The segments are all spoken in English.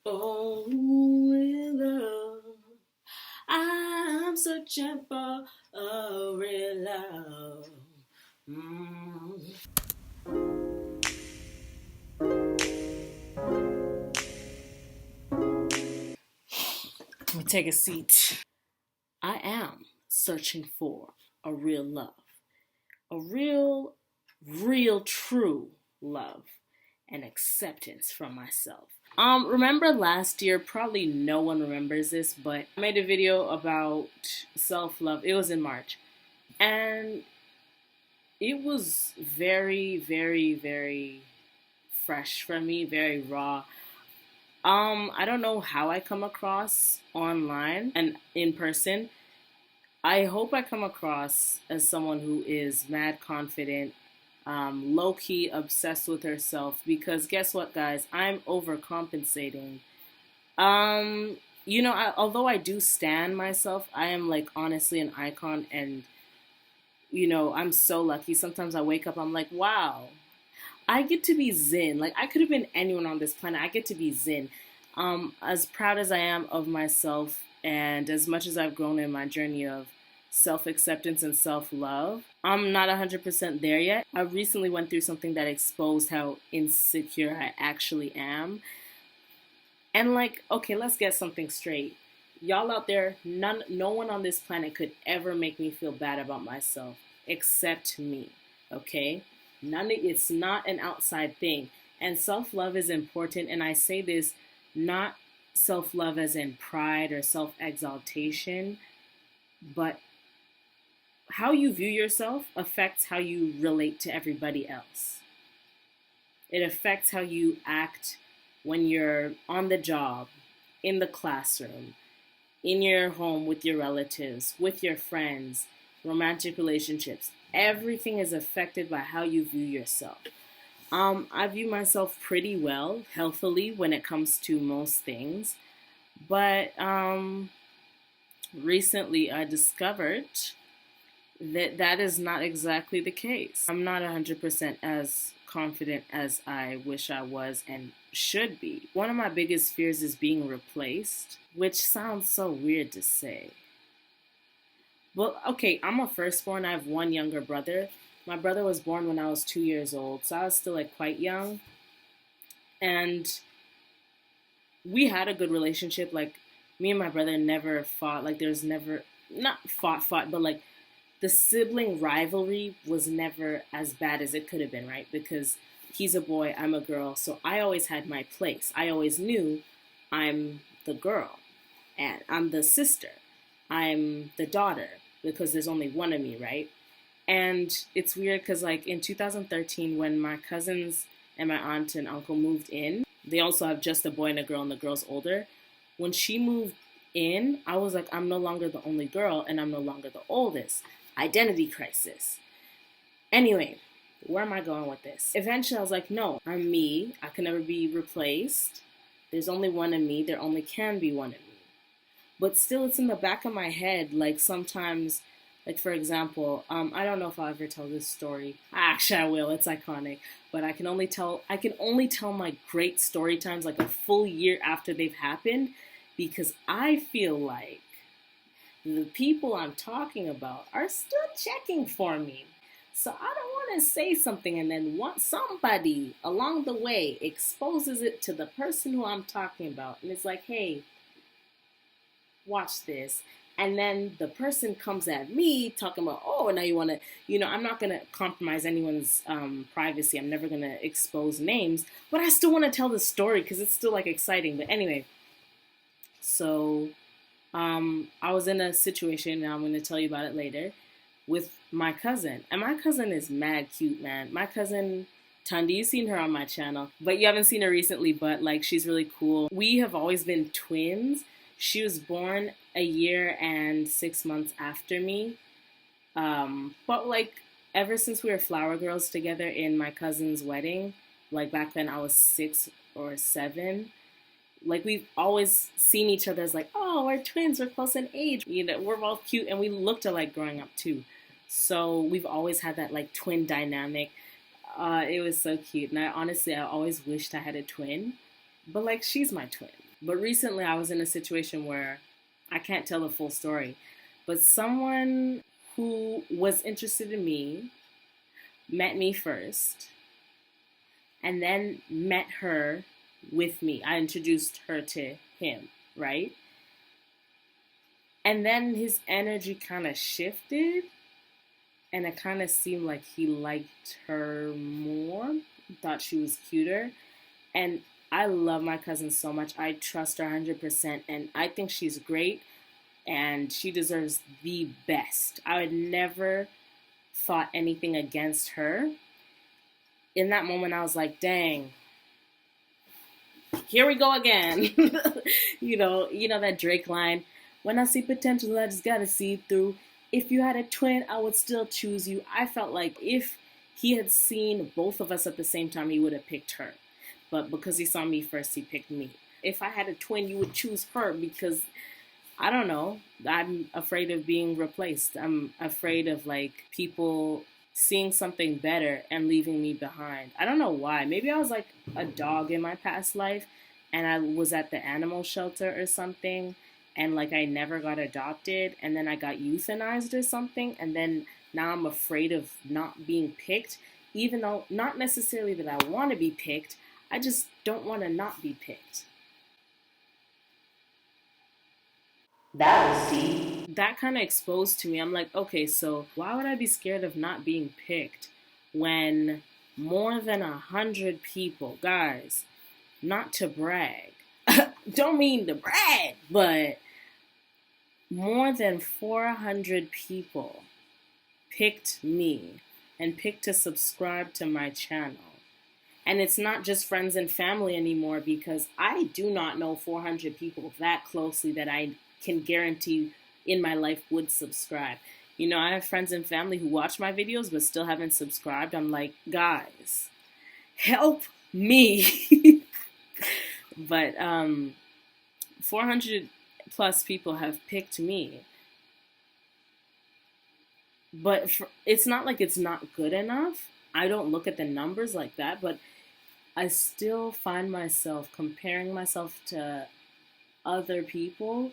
Oh, real love. I'm searching for a real love. Mm. Let me take a seat. I am searching for a real love. A real, true love and acceptance from myself. Remember last year, probably no one remembers this, but I made a video about self-love. It was in March. And it was very, very, very fresh for me, very raw. I don't know how I come across online and in person. I hope I come across as someone who is mad confident, low key obsessed with herself. Because guess what, guys? I'm overcompensating. Although I do stan myself, I am like honestly an icon, and I'm so lucky. Sometimes I wake up, I'm like, wow, I get to be Zen. Like, I could have been anyone on this planet. I get to be Zen. As proud as I am of myself, and as much as I've grown in my journey of self-acceptance and self-love, I'm not 100% there yet. I recently went through something that exposed how insecure I actually am. And like, okay, let's get something straight. Y'all out there, no one on this planet could ever make me feel bad about myself except me, okay? It's not an outside thing. And self-love is important, and I say this not self-love as in pride or self-exaltation, but how you view yourself affects how you relate to everybody else. It affects how you act when you're on the job, in the classroom, in your home with your relatives, with your friends, romantic relationships. Everything is affected by how you view yourself. I view myself pretty well, healthily, when it comes to most things. But recently I discovered that that is not exactly the case. I'm not 100% as confident as I wish I was and should be. One of my biggest fears is being replaced, which sounds so weird to say. Well, okay, I'm a firstborn. I have one younger brother. My brother was born when I was 2 years old, so I was still like quite young. And we had a good relationship. Like, me and my brother never fought. Like, there's never, not fought, but like the sibling rivalry was never as bad as it could have been, right? Because he's a boy, I'm a girl, so I always had my place. I always knew I'm the girl, and I'm the sister, I'm the daughter, because there's only one of me, right? And it's weird because, like, in 2013, when my cousins and my aunt and uncle moved in, they also have just a boy and a girl, and the girl's older. When she moved in, I was like, I'm no longer the only girl, and I'm no longer the oldest. Identity crisis. Anyway, where am I going with this? Eventually, I was like, no, I'm me. I can never be replaced. There's only one of me. There only can be one of me. But still, it's in the back of my head. Like, sometimes, like, for example, I don't know if I'll ever tell this story. Actually, I will. It's iconic. But I can only tell my great story times like a full year after they've happened, because I feel like the people I'm talking about are still checking for me. So I don't want to say something and then somebody along the way exposes it to the person who I'm talking about. And it's like, hey, watch this. And then the person comes at me talking about, oh, now you want to, I'm not going to compromise anyone's privacy. I'm never going to expose names. But I still want to tell the story because it's still like exciting. But anyway, so I was in a situation, and I'm going to tell you about it later, with my cousin. And my cousin is mad cute, man. My cousin, Tundi, you've seen her on my channel, but you haven't seen her recently, but like, she's really cool. We have always been twins. She was born a year and 6 months after me. But like, ever since we were flower girls together in my cousin's wedding, like back then I was 6 or 7, like, we've always seen each other as like, oh, we're twins, we're close in age, we're both cute, and we looked alike growing up too. So we've always had that like twin dynamic. It was so cute, and I always wished I had a twin, but like, she's my twin. But recently I was in a situation where I can't tell the full story, but someone who was interested in me met me first and then met her with me. I introduced her to him, right? And then his energy kind of shifted, and it kind of seemed like he liked her more, thought she was cuter. And I love my cousin so much. I trust her 100%, and I think she's great, and she deserves the best. I would never thought anything against her. In that moment, I was like, dang, here we go again. You know that Drake line, when I see potential, I just gotta see it through. If you had a twin, I would still choose you. I felt like if he had seen both of us at the same time, he would have picked her. But because he saw me first, he picked me. If I had a twin, you would choose her because I don't know. I'm afraid of being replaced. I'm afraid of like people seeing something better and leaving me behind. I don't know why. Maybe I was like a dog in my past life and I was at the animal shelter or something and like I never got adopted and then I got euthanized or something and then now I'm afraid of not being picked, even though not necessarily that I want to be picked. I just don't want to not be picked. That was deep. That kind of exposed to me. I'm like, okay, so why would I be scared of not being picked when more than 100 people, guys, not to brag, don't mean to brag, but more than 400 people picked me and picked to subscribe to my channel. And it's not just friends and family anymore because I do not know 400 people that closely that I can guarantee in my life would subscribe. I have friends and family who watch my videos but still haven't subscribed. I'm like, guys, help me. But 400 plus people have picked me. But it's not like it's not good enough. I don't look at the numbers like that, but I still find myself comparing myself to other people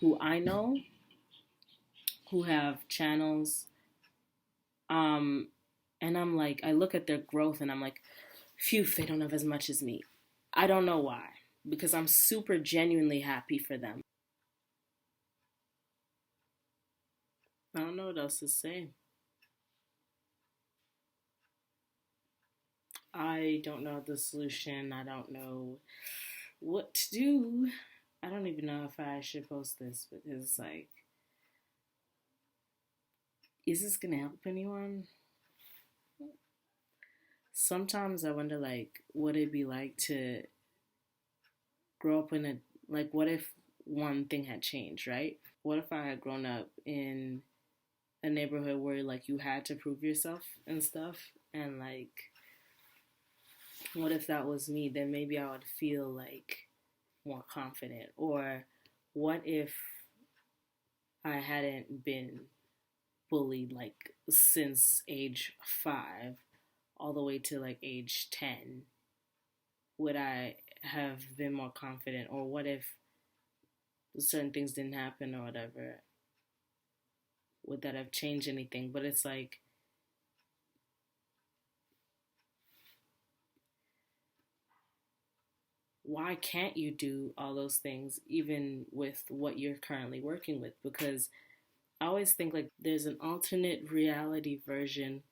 who I know who have channels. Um, and I'm like, I look at their growth and I'm like, phew, they don't have as much as me. I don't know why, because I'm super genuinely happy for them. I don't know what else to say. I don't know the solution. I don't know what to do. I don't even know if I should post this because, like, is this gonna help anyone? Sometimes I wonder, like, what it'd be like to grow up in a, like, what if one thing had changed, right? What if I had grown up in a neighborhood where, like, you had to prove yourself and stuff? And, like, what if that was me? Then maybe I would feel, like, more confident. Or what if I hadn't been bullied, like, since age 5 all the way to, like, age 10? Would I have been more confident? Or what if certain things didn't happen or whatever? Would that have changed anything? But it's like, why can't you do all those things even with what you're currently working with? Because I always think like there's an alternate reality version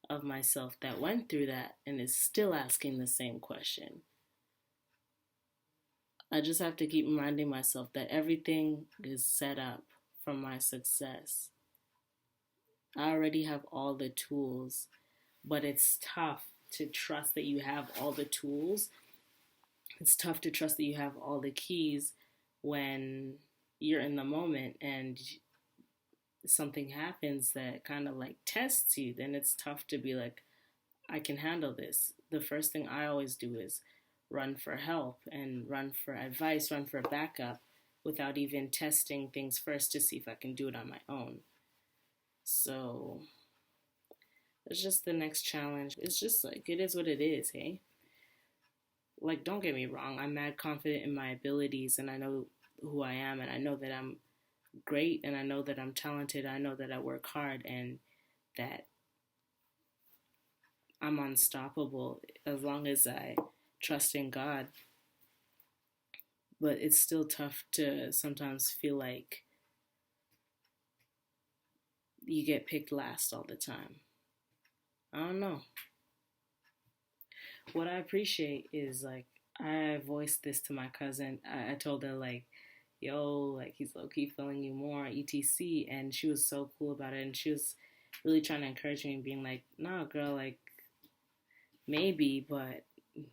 of myself that went through that and is still asking the same question. I just have to keep reminding myself that everything is set up for my success. I already have all the tools, but it's tough to trust that you have all the tools. It's tough to trust that you have all the keys when you're in the moment and something happens that kind of like tests you. Then it's tough to be like, I can handle this. The first thing I always do is run for help and run for advice, run for backup without even testing things first to see if I can do it on my own. So it's just the next challenge. It's just like, it is what it is, hey? Like, don't get me wrong, I'm mad confident in my abilities, and I know who I am, and I know that I'm great, and I know that I'm talented. I know that I work hard, and that I'm unstoppable as long as I trust in God. But it's still tough to sometimes feel like you get picked last all the time. I don't know. What I appreciate is, like, I voiced this to my cousin. I told her, like, yo, like, he's low key feeling you more, etc. And she was so cool about it. And she was really trying to encourage me, being like, nah, girl, like, maybe, but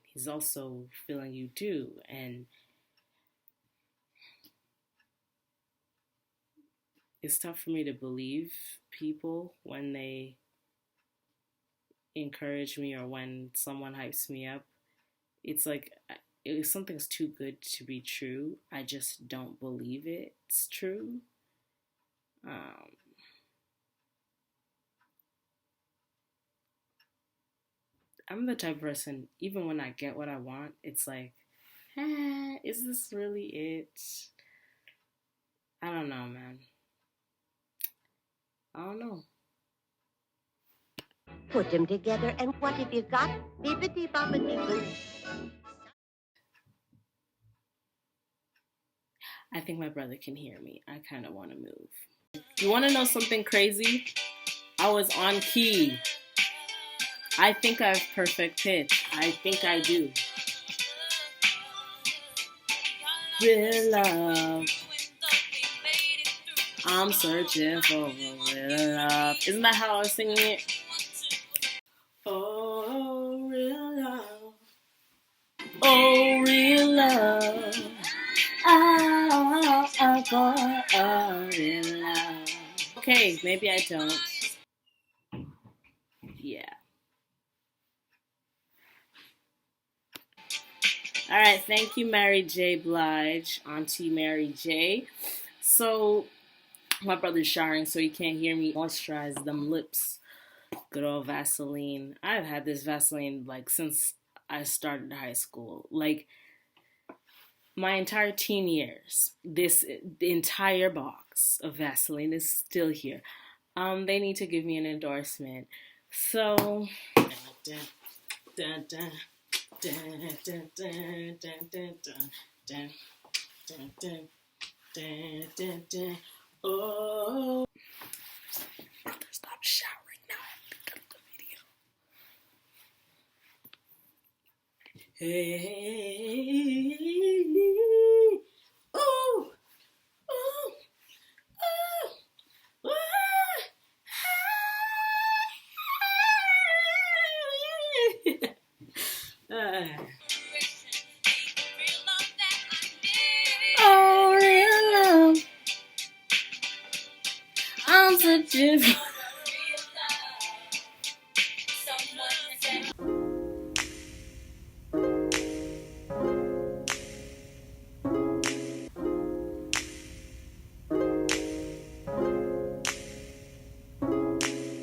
he's also feeling you too. And it's tough for me to believe people when they encourage me or when someone hypes me up. It's like, if something's too good to be true, I just don't believe it's true. Um, I'm the type of person, even when I get what I want, it's like, is this really it? I don't know, man. I don't know. Put them together, and what have you got? Bibbidi bobbidi boo. I think my brother can hear me. I kind of want to move. You want to know something crazy? I was on key. I think I have perfect pitch. I think I do. Real love. I'm searching for real love. Isn't that how I was singing it? Oh, real love. Oh, real love. I got real love. Okay, maybe I don't. Yeah. All right, thank you, Mary J. Blige, Auntie Mary J. So, my brother's showering, so he can't hear me. Moisturize them lips. Good old Vaseline. I've had this Vaseline like since I started high school. Like my entire teen years. The entire box of Vaseline is still here. They need to give me an endorsement. So. Dun, dun, dun, dun, dun, dun, dun, dun, dun, dun, dun, dun, dun. Oh. Stop showering now. I have to cut the video. Hey. Ooh. Ooh. Ooh. Oh, real love. I'm searching for